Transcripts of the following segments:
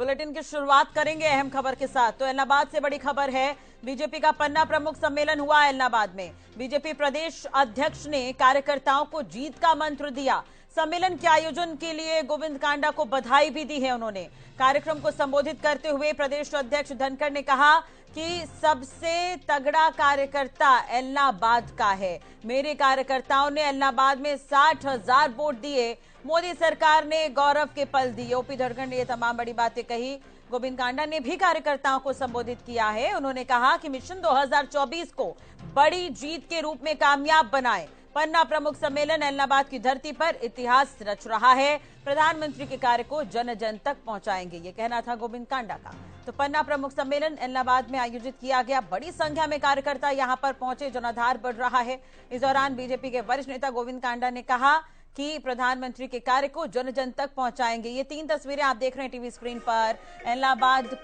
Bulletin की शुरुआत करेंगे अहम खबर के साथ। तो इलाहाबाद से बड़ी खबर है, बीजेपी का पन्ना प्रमुख सम्मेलन हुआ इलाहाबाद में। बीजेपी प्रदेश अध्यक्ष ने कार्यकर्ताओं को जीत का मंत्र दिया। सम्मेलन के आयोजन के लिए गोविंद कांडा को बधाई भी दी है उन्होंने। कार्यक्रम को संबोधित करते हुए प्रदेश अध्यक्ष धनखड़ ने कहा कि सबसे तगड़ा कार्यकर्ता इलाहाबाद का है। मेरे कार्यकर्ताओं ने इलाहाबाद में 60,000 वोट दिए। मोदी सरकार ने गौरव के पल दिए। ओपी धनखड़ ने ये तमाम बड़ी बातें कही। गोविंद कांडा ने भी कार्यकर्ताओं को संबोधित किया है। उन्होंने कहा कि मिशन 2024 को बड़ी जीत के रूप में कामयाब बनाएं। पन्ना प्रमुख सम्मेलन इलाहाबाद की धरती पर इतिहास रच रहा है। प्रधानमंत्री के कार्य को जन जन तक पहुंचाएंगे, ये कहना था गोविंद कांडा का। तो पन्ना प्रमुख सम्मेलन इलाहाबाद में आयोजित किया गया। बड़ी संख्या में कार्यकर्ता यहां पर पहुंचे, जनाधार बढ़ रहा है। इस दौरान बीजेपी के वरिष्ठ नेता गोविंद कांडा ने कहा कि प्रधानमंत्री के कार्य को जन जन तक पहुंचाएंगे। ये 3 तस्वीरें आप देख रहे हैं टीवी स्क्रीन पर। इलाहाबाद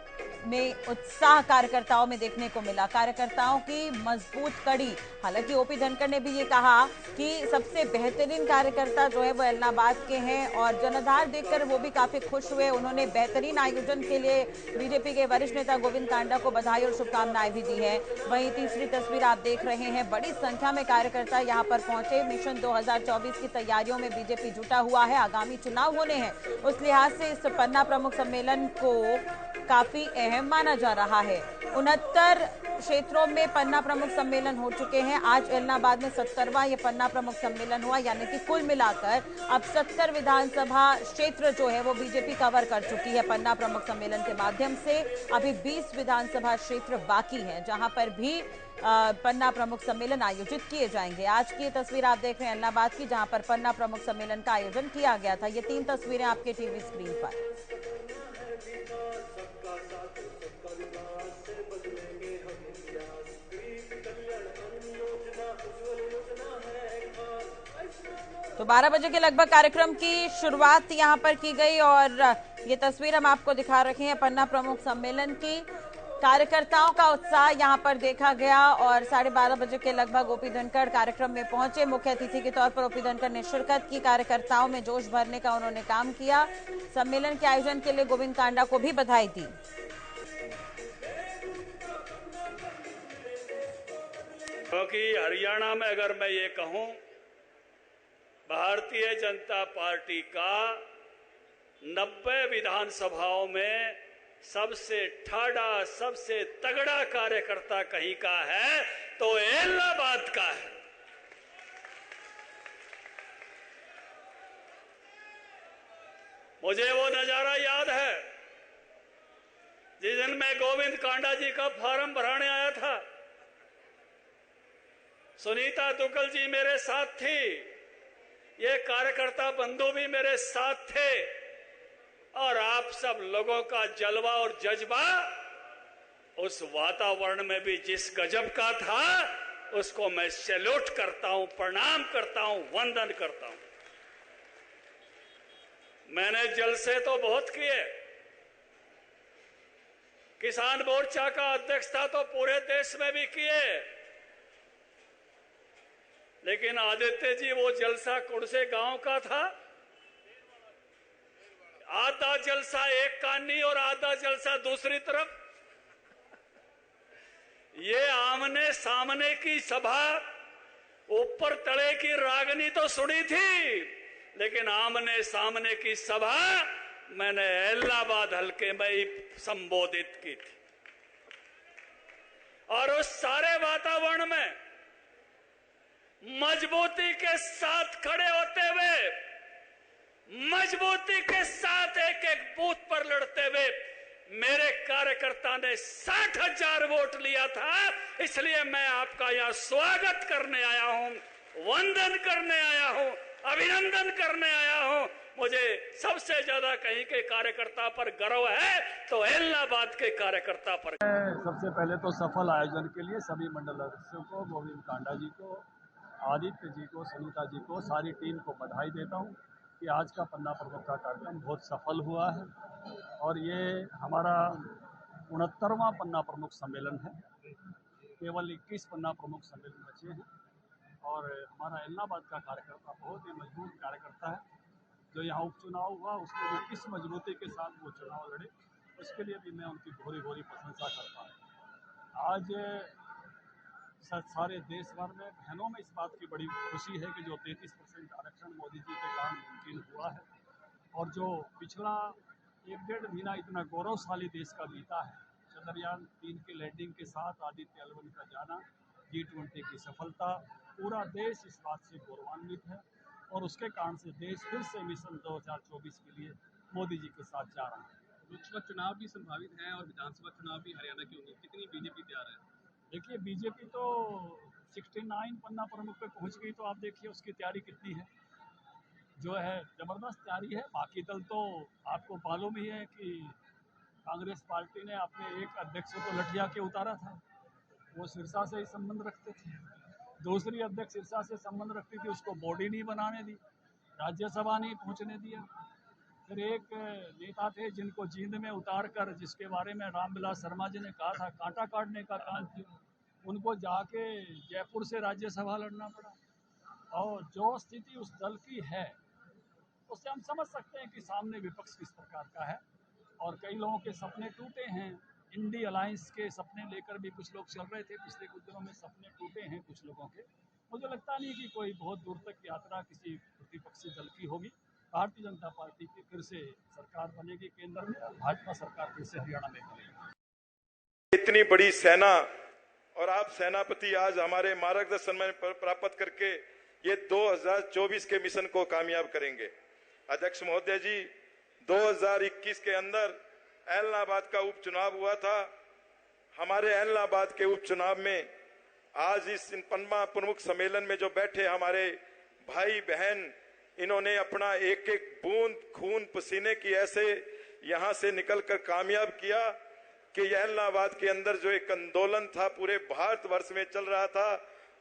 में उत्साह कार्यकर्ताओं में देखने को मिला, कार्यकर्ताओं की मजबूत कड़ी। हालांकि ओपी धनखड़ ने भी ये कहा कि सबसे बेहतरीन कार्यकर्ता जो है वो इलाहाबाद के हैं और जनाधार देखकर वो भी काफी खुश हुए। उन्होंने बेहतरीन आयोजन के लिए बीजेपी के वरिष्ठ नेता गोविंद कांडा को बधाई और शुभकामनाएं भी दी है। वहीं तीसरी तस्वीर आप देख रहे हैं, बड़ी संख्या में कार्यकर्ता यहाँ पर पहुंचे। मिशन 2024 की तैयारियों में बीजेपी जुटा हुआ है। आगामी चुनाव होने हैं, उस लिहाज से इस पन्ना प्रमुख सम्मेलन को काफी अहम माना जा रहा है। 69 क्षेत्रों में पन्ना प्रमुख सम्मेलन हो चुके हैं। आज इलाहाबाद में 70वां ये पन्ना प्रमुख सम्मेलन हुआ, यानी कि कुल मिलाकर अब 70 विधानसभा क्षेत्र जो है वो बीजेपी कवर कर चुकी है पन्ना प्रमुख सम्मेलन के माध्यम से। अभी 20 विधानसभा क्षेत्र बाकी हैं जहां पर भी पन्ना प्रमुख सम्मेलन आयोजित किए जाएंगे। आज की तस्वीर आप देख रहे हैं इलाहाबाद की, जहां पर पन्ना प्रमुख सम्मेलन का आयोजन किया गया था। ये 3 तस्वीरें आपके टीवी स्क्रीन पर। तो 12 बजे के लगभग कार्यक्रम की शुरुआत यहां पर की गई और ये तस्वीर हम आपको दिखा रहे हैं पन्ना प्रमुख सम्मेलन की। कार्यकर्ताओं का उत्साह यहां पर देखा गया और 12:30 बजे के लगभग ओपी धनखड़ कार्यक्रम में पहुंचे। मुख्य अतिथि के तौर पर ओपी धनखड़ ने शिरकत की। कार्यकर्ताओं में जोश भरने का उन्होंने काम किया। सम्मेलन के आयोजन के लिए गोविंद कांडा को भी बधाई दी। क्योंकि हरियाणा में अगर मैं ये कहूं, भारतीय जनता पार्टी का 90 विधानसभाओं में सबसे ठाड़ा, सबसे तगड़ा कार्यकर्ता कहीं का है तो इलाहाबाद का है। मुझे वो नजारा याद है जिस दिन मैं गोविंद कांडा जी का फॉर्म भराने आया था। सुनीता दुग्गल जी मेरे साथ थी, ये कार्यकर्ता बंधु भी मेरे साथ थे और आप सब लोगों का जलवा और जज्बा उस वातावरण में भी जिस गजब का था, उसको मैं सैल्यूट करता हूं, प्रणाम करता हूं, वंदन करता हूं। मैंने जलसे तो बहुत किए, किसान मोर्चा का अध्यक्ष था तो पूरे देश में भी किए, लेकिन आदित्य जी वो जलसा कौन से गांव का था? आधा जलसा एक कानी और आधा जलसा दूसरी तरफ। ये आमने सामने की सभा, ऊपर तले की रागनी तो सुनी थी, लेकिन आमने सामने की सभा मैंने इलाहाबाद हल्के में ही संबोधित की थी। और उस सारे वातावरण में मजबूती के साथ खड़े होते हुए, मजबूती के साथ एक एक बूथ पर लड़ते हुए मेरे कार्यकर्ता ने 60,000 वोट लिया था। इसलिए मैं आपका यहां स्वागत करने आया हूं, वंदन करने आया हूं, अभिनंदन करने आया हूं। मुझे सबसे ज्यादा कहीं के कार्यकर्ता पर गर्व है तो इलाहाबाद के कार्यकर्ता पर। सबसे पहले तो सफल आयोजन के लिए सभी मंडल अध्यक्षों को, गोविंद कांडा जी को, आदित्य जी को, सुनीता जी को, सारी टीम को बधाई देता हूं कि आज का पन्ना प्रमुख का कार्यक्रम बहुत सफल हुआ है और ये हमारा 69वां पन्ना प्रमुख सम्मेलन है। केवल 21 पन्ना प्रमुख सम्मेलन बचे हैं और हमारा इलाहाबाद का कार्यकर्ता बहुत ही मजबूत कार्यकर्ता है। जो यहाँ उपचुनाव हुआ उसमें भी किस मजबूती के साथ वो चुनाव लड़े उसके लिए भी मैं उनकी भोरी भोरी प्रशंसा करता हूँ। आज सारे देश भर में बहनों में इस बात की बड़ी खुशी है कि जो 33% आरक्षण मोदी जी के कारण मुमकिन हुआ है, और जो पिछला 1-1.5 महीना इतना गौरवशाली देश का बीता है, चंद्रयान 3 की लैंडिंग के साथ आदित्य L1 का जाना, G20 की सफलता, पूरा देश इस बात से गौरवान्वित है और उसके कारण से देश फिर से मिशन 2024 के लिए मोदी जी के साथ जा रहा है। लोकसभा चुनाव भी संभावित है और विधानसभा चुनाव भी हरियाणा की होंगे, कितनी बीजेपी तैयार है? देखिए, बीजेपी तो 69 पन्ना प्रमुख पे पहुंच गई, तो आप देखिए उसकी तैयारी कितनी है, जो है जबरदस्त तैयारी है। बाकी दल तो आपको मालूम ही है कि कांग्रेस पार्टी ने अपने एक अध्यक्ष को लठिया के उतारा था, वो सिरसा से ही संबंध रखते थे। दूसरी अध्यक्ष सिरसा से संबंध रखती थी, उसको बॉडी नहीं बनाने दी, राज्यसभा नहीं पहुंचने दिया। फिर एक नेता थे जिनको जींद में उतार कर, जिसके बारे में रामविलास शर्मा जी ने कहा था कांटा काटने का काम किया, उनको जाके जयपुर से राज्यसभा लड़ना पड़ा। और जो स्थिति उस दल की है उससे हम समझ सकते हैं कि सामने विपक्ष किस प्रकार का है, और कई लोगों के सपने टूटे हैं। इंडी अलायंस के सपने लेकर भी कुछ लोग चल रहे थे, पिछले कुछ दिनों में सपने टूटे हैं कुछ लोगों के। मुझे लगता नहीं कि कोई बहुत दूर तक यात्रा किसी प्रतिपक्षी दल की होगी। भारतीय जनता पार्टी की फिर से सरकार बनेगी केंद्र में, भाजपा सरकार फिर से हरियाणा में बनेगी। इतनी बड़ी सेना और आप सेनापति आज हमारे मार्गदर्शन में प्राप्त करके ये 2024 के मिशन को कामयाब करेंगे। अध्यक्ष महोदय जी, 2021 के अंदर एलनाबाद का उपचुनाव हुआ था। हमारे एलनाबाद के उपचुनाव में आज इस पन्ना प्रमुख सम्मेलन में जो बैठे हमारे भाई बहन, इन्होंने अपना एक एक बूंद खून पसीने की ऐसे यहां से निकलकर कामयाब किया कि एलनाबाद के अंदर जो एक आंदोलन था पूरे भारतवर्ष में चल रहा था,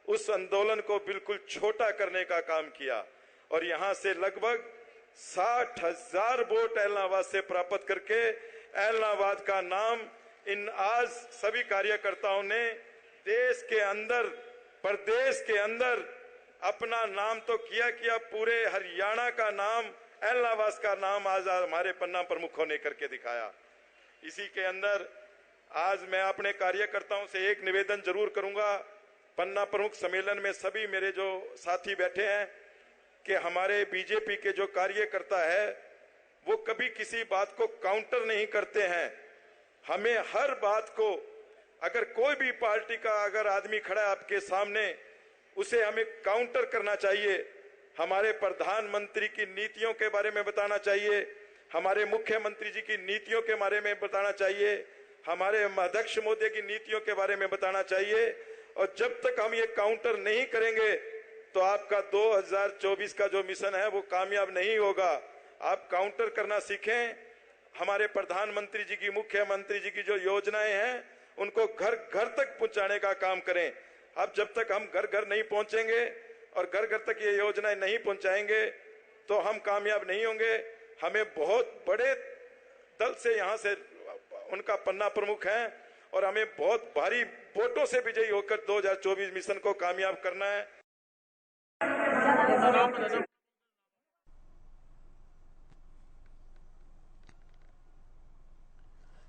उस आंदोलन को बिल्कुल छोटा करने का काम किया और यहां से लगभग 60,000 वोट एलनाबाद से प्राप्त करके एलनाबाद का नाम इन आज सभी कार्यकर्ताओं ने देश के अंदर, प्रदेश के अंदर अपना नाम तो किया, पूरे हरियाणा का नाम, एलनाबाद का नाम आज हमारे पन्ना प्रमुखों ने करके दिखाया। इसी के अंदर आज मैं अपने कार्यकर्ताओं से एक निवेदन जरूर करूंगा। पन्ना प्रमुख सम्मेलन में सभी मेरे जो साथी बैठे हैं कि हमारे बीजेपी के जो कार्यकर्ता है वो कभी किसी बात को काउंटर नहीं करते हैं। हमें हर बात को, अगर कोई भी पार्टी का अगर आदमी खड़ा है आपके सामने, उसे हमें काउंटर करना चाहिए। हमारे प्रधानमंत्री की नीतियों के बारे में बताना चाहिए, हमारे मुख्यमंत्री जी की नीतियों के बारे में बताना चाहिए, हमारे अध्यक्ष महोदय की नीतियों के बारे में बताना चाहिए। और जब तक हम ये काउंटर नहीं करेंगे तो आपका 2024 का जो मिशन है वो कामयाब नहीं होगा। आप काउंटर करना सीखें। हमारे प्रधानमंत्री जी की, मुख्यमंत्री जी की जो योजनाएं हैं उनको घर घर तक पहुंचाने का काम करें। अब जब तक हम घर घर नहीं पहुंचेंगे और घर घर तक ये योजनाएं नहीं पहुंचाएंगे तो हम कामयाब नहीं होंगे। हमें बहुत बड़े दल से यहाँ से उनका पन्ना प्रमुख है और हमें बहुत भारी वोटों से विजयी होकर 2024 मिशन को कामयाब करना है।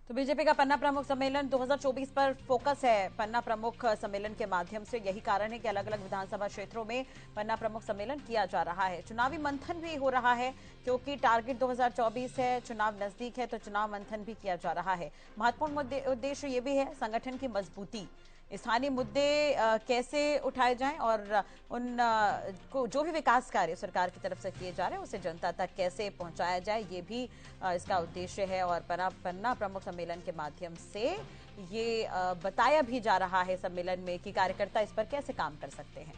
तो बीजेपी का पन्ना प्रमुख सम्मेलन 2024 पर फोकस है। पन्ना प्रमुख सम्मेलन के माध्यम से यही कारण है कि अलग अलग विधानसभा क्षेत्रों में पन्ना प्रमुख सम्मेलन किया जा रहा है। चुनावी मंथन भी हो रहा है क्योंकि टारगेट 2024 है, चुनाव नजदीक है, तो चुनाव मंथन भी किया जा रहा है। महत्वपूर्ण उद्देश्य ये भी है संगठन की मजबूती, स्थानीय मुद्दे कैसे उठाए जाएं और उन को जो भी विकास कार्य सरकार की तरफ से किए जा रहे हैं उसे जनता तक कैसे पहुंचाया जाए, ये भी इसका उद्देश्य है। और पन्ना प्रमुख सम्मेलन के माध्यम से ये बताया भी जा रहा है सम्मेलन में कि कार्यकर्ता इस पर कैसे काम कर सकते हैं।